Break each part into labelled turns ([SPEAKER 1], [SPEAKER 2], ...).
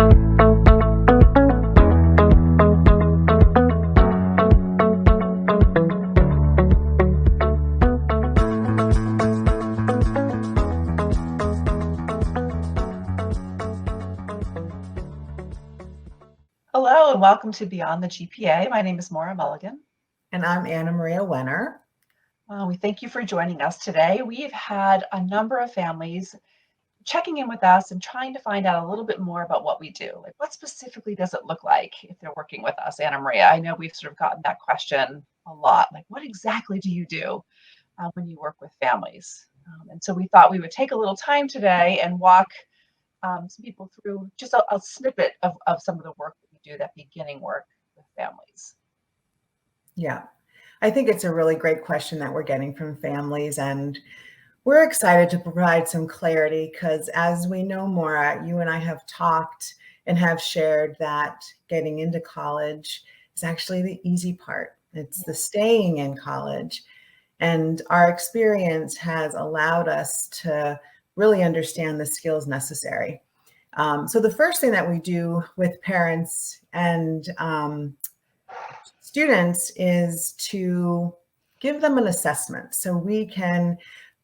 [SPEAKER 1] Hello and welcome to Beyond the GPA. My name is Maura Mulligan.
[SPEAKER 2] And I'm Anna Maria Wenner.
[SPEAKER 1] We thank you for joining us today. We've had a number of families checking in with us and trying to find out a little bit more about what we do. Like, what specifically does it look like if they're working with us, Anna Maria? I know we've sort of gotten that question a lot. Like, what exactly do you do when you work with families? And so we thought we would take a little time today and walk some people through just a snippet of some of the work that we do, that beginning work with families.
[SPEAKER 2] Yeah, I think it's a really great question that we're getting from families, and we're excited to provide some clarity because, as we know, Maura, you and I have talked and have shared that getting into college is actually the easy part. It's the staying in college. And our experience has allowed us to really understand the skills necessary. So the first thing that we do with parents and students is to give them an assessment so we can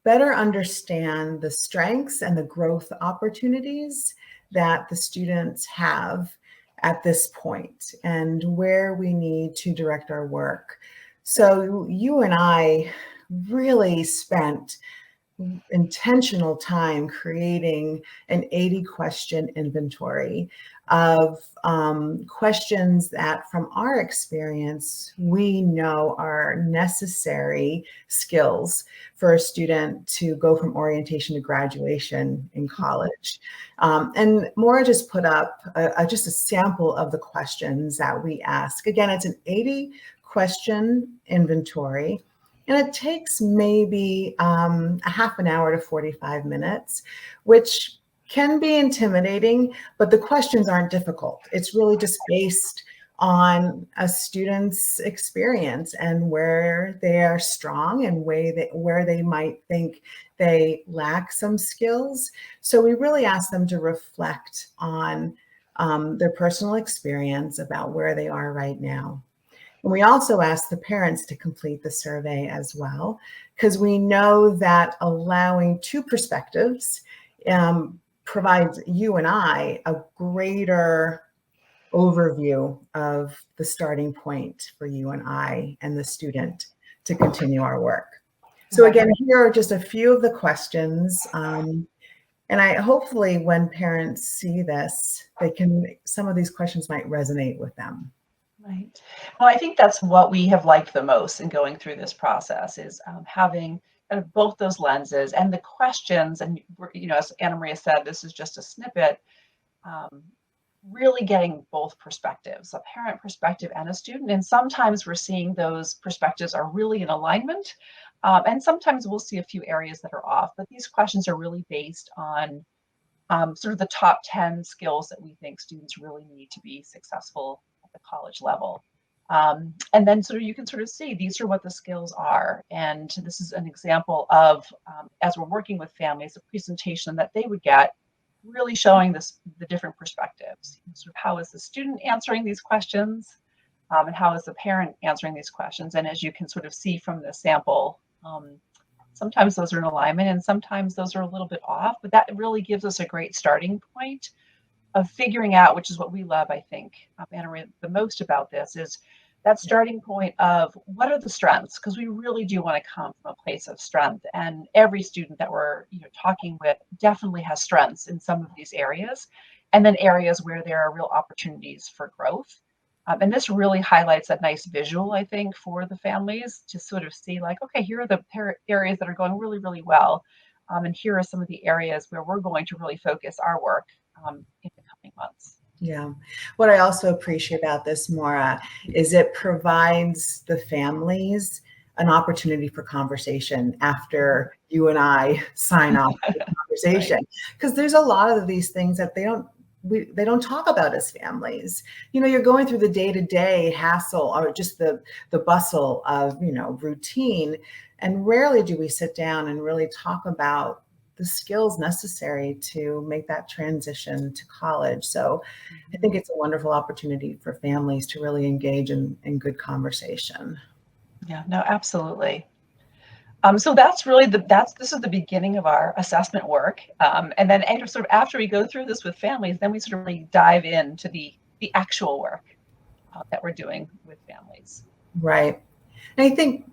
[SPEAKER 2] better understand the strengths and the growth opportunities that the students have at this point and where we need to direct our work. So you and I really spent intentional time creating an 80 question inventory of questions that, from our experience, we know are necessary skills for a student to go from orientation to graduation in college. And Maura just put up just a sample of the questions that we ask. Again, it's an 80 question inventory. And it takes maybe a half an hour to 45 minutes, which can be intimidating, but the questions aren't difficult. It's really just based on a student's experience and where they are strong and where they might think they lack some skills. So we really ask them to reflect on their personal experience about where they are right now. And we also ask the parents to complete the survey as well, because we know that allowing two perspectives provides you and I a greater overview of the starting point for you and I and the student to continue our work. So again, here are just a few of the questions. And hopefully when parents see this, some of these questions might resonate with them.
[SPEAKER 1] Right. Well, I think that's what we have liked the most in going through this process is having kind of both those lenses and the questions. And, as Anna Maria said, this is just a snippet, really getting both perspectives, a parent perspective and a student. And sometimes we're seeing those perspectives are really in alignment. And sometimes we'll see a few areas that are off. But these questions are really based on sort of the top 10 skills that we think students really need to be successful at the college level. And then you can sort of see these are what the skills are. And this is an example of, as we're working with families, a presentation that they would get, really showing the different perspectives. Sort of how is the student answering these questions, and how is the parent answering these questions. And as you can sort of see from the sample, sometimes those are in alignment and sometimes those are a little bit off, but that really gives us a great starting point of figuring out, which is what we love, I think, Anna Maria, the most about this, is that starting point of what are the strengths, because we really do want to come from a place of strength. And every student that we're talking with definitely has strengths in some of these areas, and then areas where there are real opportunities for growth. And this really highlights a nice visual, I think, for the families to sort of see like, okay, here are the areas that are going really, really well. And here are some of the areas where we're going to really focus our work in the coming months.
[SPEAKER 2] Yeah. What I also appreciate about this, Maura, is it provides the families an opportunity for conversation after you and I sign off the conversation. Because there's a lot of these things that they don't talk about as families. You're going through the day-to-day hassle or just the bustle of, routine. And rarely do we sit down and really talk about the skills necessary to make that transition to college. So I think it's a wonderful opportunity for families to really engage in good conversation.
[SPEAKER 1] Yeah, no, absolutely. So that's really this is the beginning of our assessment work. And then sort of after we go through this with families, then we sort of really dive into the actual work that we're doing with families.
[SPEAKER 2] Right. And I think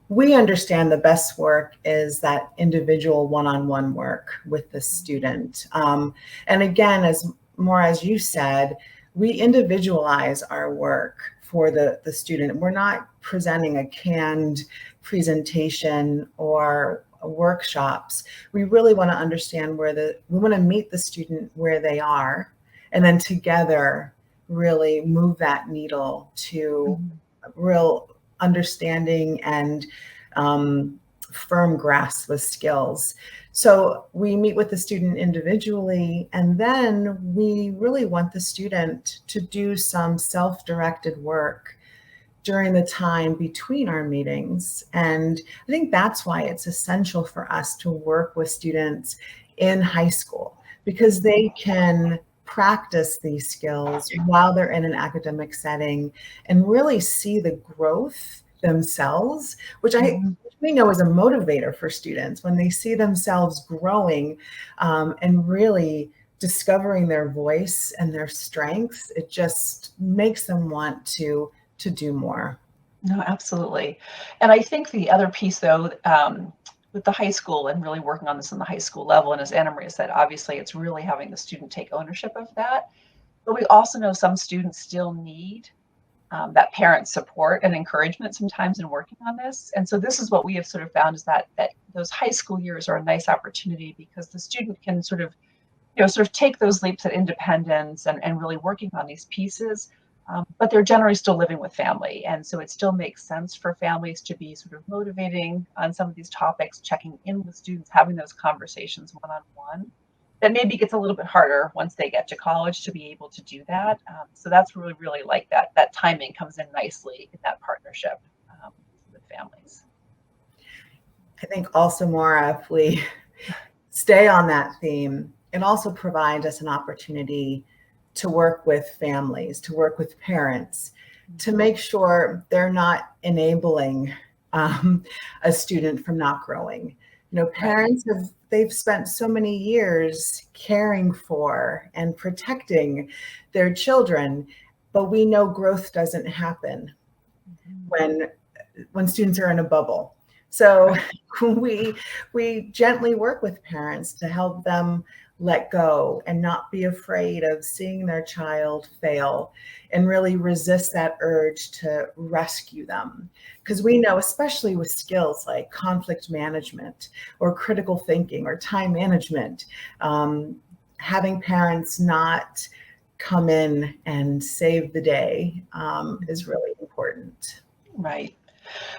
[SPEAKER 2] we understand the best work is that individual one-on-one work with the student. And again, as you said, we individualize our work for the student. We're not presenting a canned presentation or workshops. We really want to understand we want to meet the student where they are, and then together really move that needle to real understanding and firm grasp of skills. So we meet with the student individually, and then we really want the student to do some self-directed work during the time between our meetings. And I think that's why it's essential for us to work with students in high school, because they can practice these skills while they're in an academic setting and really see the growth themselves, which we know is a motivator for students when they see themselves growing and really discovering their voice and their strengths. It just makes them want to do more.
[SPEAKER 1] No, absolutely. And I think the other piece, though, with the high school and really working on this in the high school level, and as Anna Maria said, obviously it's really having the student take ownership of that. But we also know some students still need that parent support and encouragement sometimes in working on this. And so this is what we have sort of found is that those high school years are a nice opportunity because the student can sort of take those leaps at independence and really working on these pieces. But they're generally still living with family. And so it still makes sense for families to be sort of motivating on some of these topics, checking in with students, having those conversations one-on-one. That maybe gets a little bit harder once they get to college to be able to do that. So that's really, really like that timing comes in nicely in that partnership with families.
[SPEAKER 2] I think also, Maura, if we stay on that theme, it also provides us an opportunity to work with families, to work with parents, to make sure they're not enabling a student from not growing. Parents they've spent so many years caring for and protecting their children, but we know growth doesn't happen when students are in a bubble. So we gently work with parents to help them let go and not be afraid of seeing their child fail and really resist that urge to rescue them. Because we know, especially with skills like conflict management or critical thinking or time management, having parents not come in and save the day is really important.
[SPEAKER 1] Right.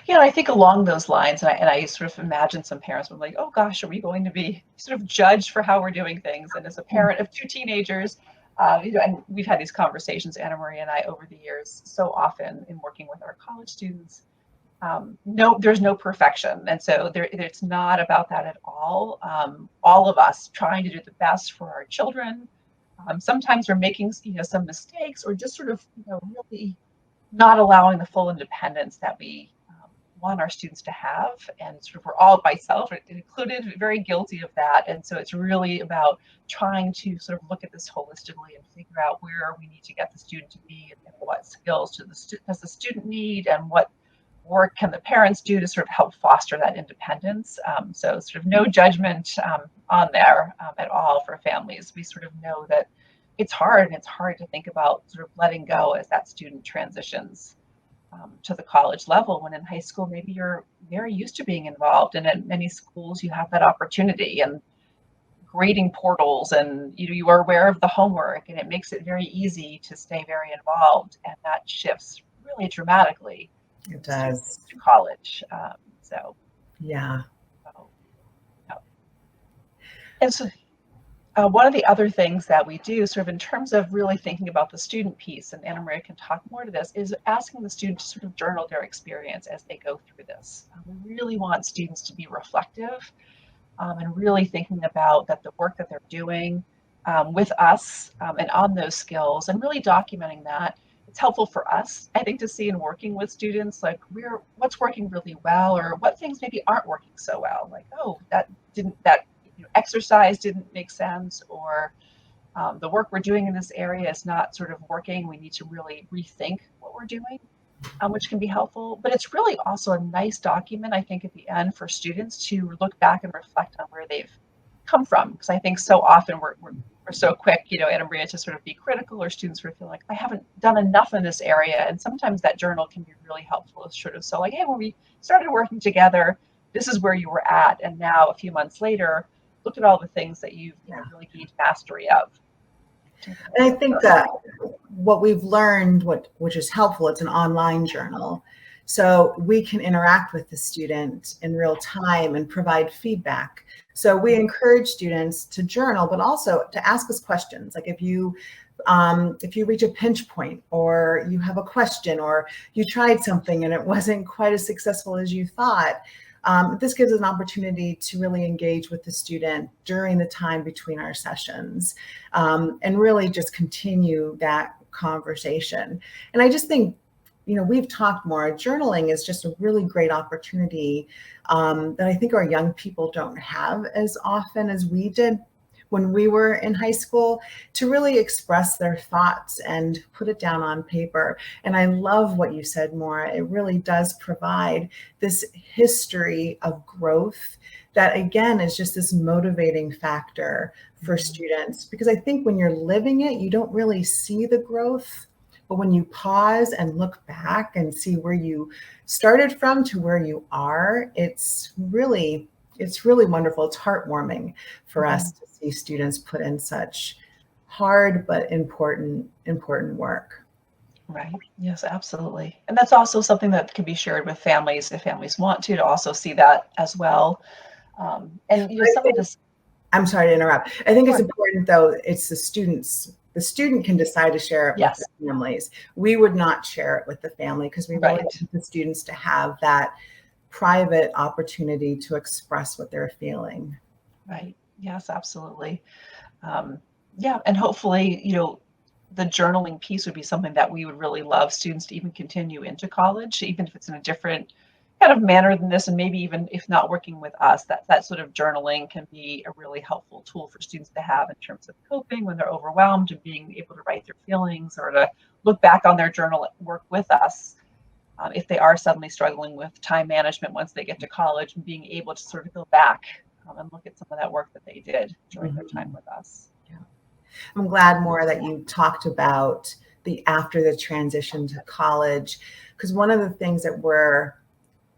[SPEAKER 1] I think along those lines, and I sort of imagine some parents were like, oh gosh, are we going to be sort of judged for how we're doing things? And as a parent of two teenagers, and we've had these conversations, Anna Maria and I, over the years, so often in working with our college students. No, there's no perfection. And so it's not about that at all. All of us trying to do the best for our children. Sometimes we're making, some mistakes or just sort of, really not allowing the full independence that we want our students to have. And sort of we're all, myself included, very guilty of that. And so it's really about trying to sort of look at this holistically and figure out where we need to get the student to be and what skills does the student need and what work can the parents do to sort of help foster that independence. So sort of no judgment on there at all for families. We sort of know that it's hard, and it's hard to think about sort of letting go as that student transitions to the college level, when in high school maybe you're very used to being involved, and at many schools you have that opportunity and grading portals, and you are aware of the homework, and it makes it very easy to stay very involved, and that shifts really dramatically.
[SPEAKER 2] It does.
[SPEAKER 1] To college.
[SPEAKER 2] Yeah.
[SPEAKER 1] And so one of the other things that we do sort of in terms of really thinking about the student piece, and Anna Maria can talk more to this, is asking the student to sort of journal their experience as they go through this. We really want students to be reflective and really thinking about that the work that they're doing with us and on those skills and really documenting that. It's helpful for us, I think, to see in working with students, like what's working really well or what things maybe aren't working so well. Like, oh, that exercise didn't make sense, or the work we're doing in this area is not sort of working. We need to really rethink what we're doing, which can be helpful. But it's really also a nice document, I think, at the end for students to look back and reflect on where they've come from. Because I think so often we're so quick, Anna Maria, to sort of be critical, or students sort of feel like I haven't done enough in this area. And sometimes that journal can be really helpful. It's sort of so like, hey, when we started working together, this is where you were at. And now a few months later, look at all the things that you've really gained mastery of.
[SPEAKER 2] And I think that what we've learned, which is helpful, it's an online journal. So we can interact with the student in real time and provide feedback. So we encourage students to journal, but also to ask us questions. Like if you reach a pinch point, or you have a question, or you tried something and it wasn't quite as successful as you thought, this gives us an opportunity to really engage with the student during the time between our sessions, and really just continue that conversation. And I just think, we've talked more. Journaling is just a really great opportunity that I think our young people don't have as often as we did when we were in high school, to really express their thoughts and put it down on paper. And I love what you said, Maura. It really does provide this history of growth that, again, is just this motivating factor for students. Because I think when you're living it, you don't really see the growth. But when you pause and look back and see where you started from to where you are, it's really wonderful. It's heartwarming for us to see students put in such hard but important work.
[SPEAKER 1] Right. Yes, absolutely. And that's also something that can be shared with families if families want to also see that as well. And some of this.
[SPEAKER 2] I'm sorry to interrupt. I think it's important, though. It's the students. The student can decide to share it with the families. We would not share it with the family because we really want the students to have that private opportunity to express what they're feeling.
[SPEAKER 1] Right. Yes, absolutely. And hopefully, the journaling piece would be something that we would really love students to even continue into college, even if it's in a different kind of manner than this, and maybe even if not working with us, that sort of journaling can be a really helpful tool for students to have in terms of coping when they're overwhelmed and being able to write their feelings, or to look back on their journal work with us. If they are suddenly struggling with time management once they get to college, and being able to sort of go back and look at some of that work that they did during their time with us.
[SPEAKER 2] Yeah. I'm glad, Maura, that you talked about after the transition to college, because one of the things that we're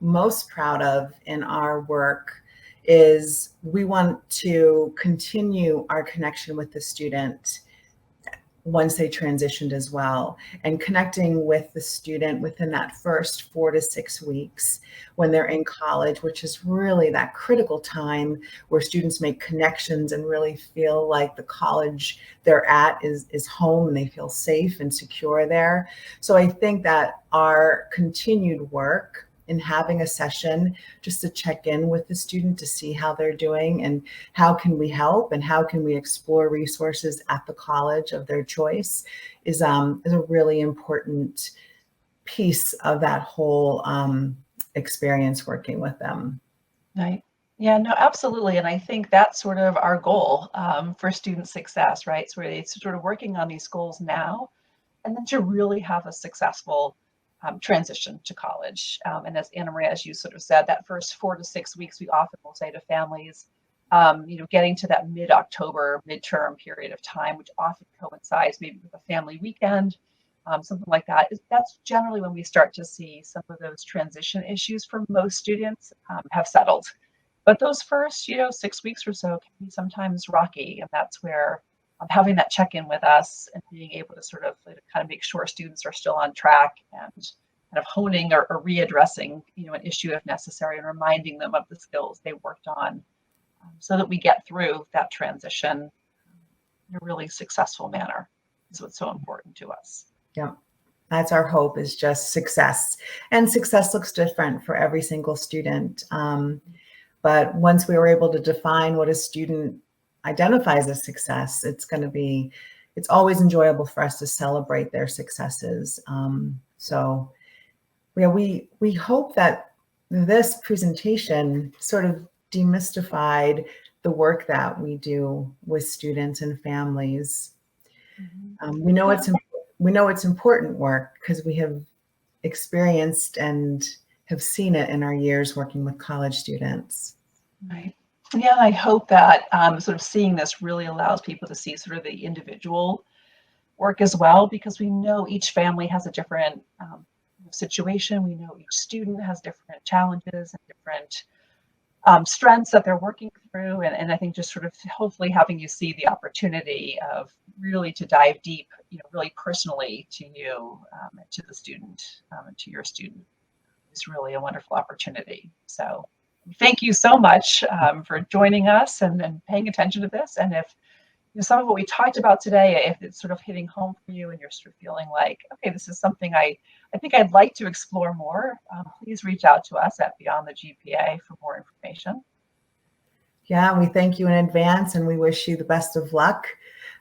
[SPEAKER 2] most proud of in our work is we want to continue our connection with the student once they transitioned as well, and connecting with the student within that first 4 to 6 weeks when they're in college, which is really that critical time where students make connections and really feel like the college they're at is home, and they feel safe and secure there. So I think that our continued work in having a session just to check in with the student to see how they're doing and how can we help and how can we explore resources at the college of their choice is a really important piece of that whole experience working with them.
[SPEAKER 1] Right. Yeah, no, absolutely. And I think that's sort of our goal for student success, right? So it's sort of working on these goals now, and then to really have a successful transition to college. And as Anna Maria, as you sort of said, that first 4 to 6 weeks, we often will say to families, getting to that mid-October midterm period of time, which often coincides maybe with a family weekend, something like that. That's generally when we start to see some of those transition issues for most students have settled. But those first, 6 weeks or so can be sometimes rocky, and that's where having that check-in with us and being able to sort of kind of make sure students are still on track and kind of honing or readdressing, an issue if necessary, and reminding them of the skills they worked on, so that we get through that transition in a really successful manner is what's so important to us.
[SPEAKER 2] Yeah, that's our hope, is just success. And success looks different for every single student. But once we were able to define what a student identifies as success, it's always enjoyable for us to celebrate their successes. So yeah, we hope that this presentation sort of demystified the work that we do with students and families. We know it's important work because we have experienced and have seen it in our years working with college students.
[SPEAKER 1] Right. Yeah, I hope that sort of seeing this really allows people to see sort of the individual work as well, because we know each family has a different situation. We know each student has different challenges and different strengths that they're working through. And I think just sort of hopefully having you see the opportunity of really to dive deep, really personally to you, to the student, and to your student is really a wonderful opportunity. So thank you so much for joining us and paying attention to this. And if some of what we talked about today, if it's sort of hitting home for you and you're sort of feeling like, okay, this is something I think I'd like to explore more, please reach out to us at Beyond the GPA for more information.
[SPEAKER 2] Yeah, we thank you in advance and we wish you the best of luck.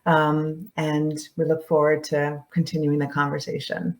[SPEAKER 2] And we look forward to continuing the conversation.